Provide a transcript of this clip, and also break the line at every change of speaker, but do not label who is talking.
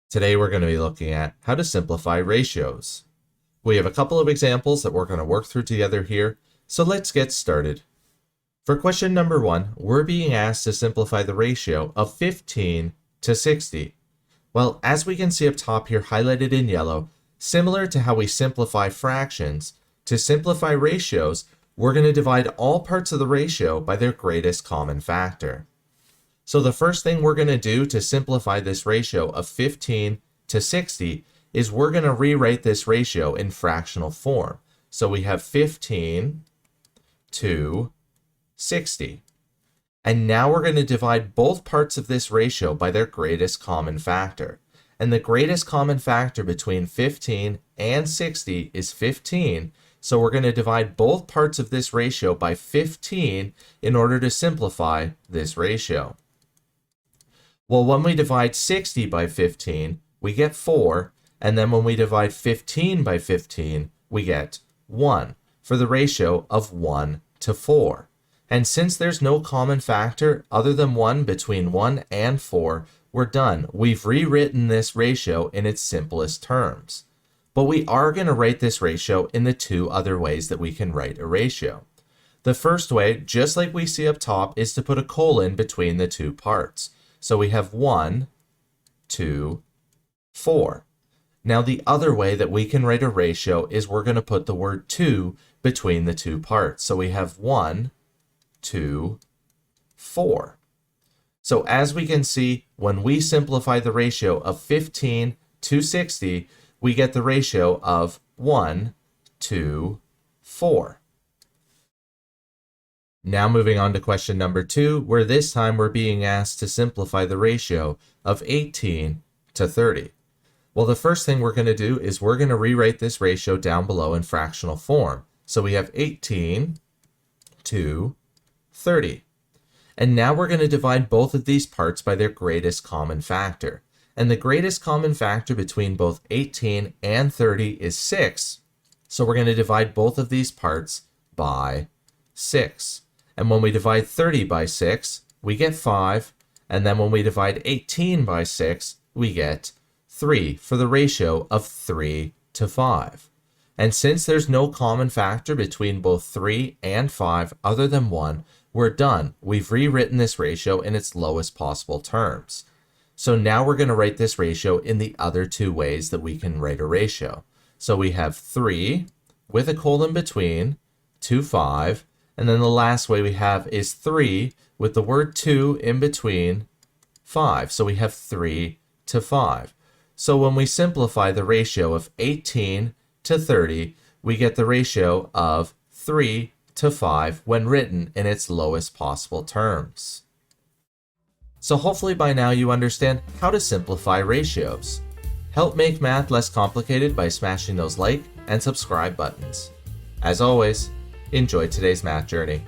Today we're going to be looking at how to simplify ratios. We have a couple of examples that we're going to work through together here, so let's get started. For question number 1, we're being asked to simplify the ratio of 15 to 60. Well, as we can see up top here highlighted in yellow, similar to how we simplify fractions, to simplify ratios, we're going to divide all parts of the ratio by their greatest common factor. So the first thing we're going to do to simplify this ratio of 15 to 60 is we're going to rewrite this ratio in fractional form. So we have 15 to 60. And now we're going to divide both parts of this ratio by their greatest common factor. And the greatest common factor between 15 and 60 is 15. So we're going to divide both parts of this ratio by 15 in order to simplify this ratio. Well, when we divide 60 by 15, we get 4, and then when we divide 15 by 15, we get 1, for the ratio of 1 to 4. And since there's no common factor other than 1 between 1 and 4, we're done. We've rewritten this ratio in its simplest terms. But we are going to write this ratio in the two other ways that we can write a ratio. The first way, just like we see up top, is to put a colon between the two parts. So we have 1, 2, 4. Now the other way that we can write a ratio is we're going to put the word 2 between the two parts. So we have 1, 2, 4. So as we can see, when we simplify the ratio of 15 to 60, we get the ratio of 1, 2, 4. Now moving on to question number 2, where this time we're being asked to simplify the ratio of 18 to 30. Well, the first thing we're going to do is we're going to rewrite this ratio down below in fractional form. So we have 18 to 30. And now we're going to divide both of these parts by their greatest common factor. And the greatest common factor between both 18 and 30 is 6. So we're going to divide both of these parts by 6. And when we divide 30 by 6, we get 5. And then when we divide 18 by 6, we get 3, for the ratio of 3 to 5. And since there's no common factor between both 3 and 5 other than 1, we're done. We've rewritten this ratio in its lowest possible terms. So now we're going to write this ratio in the other two ways that we can write a ratio. So we have 3 with a colon between, to 5, and then the last way we have is 3 with the word 2 in between 5. So we have 3 to 5. So when we simplify the ratio of 18 to 30, we get the ratio of 3 to 5 when written in its lowest possible terms. So hopefully by now you understand how to simplify ratios. Help make math less complicated by smashing those like and subscribe buttons. As always, enjoy today's math journey.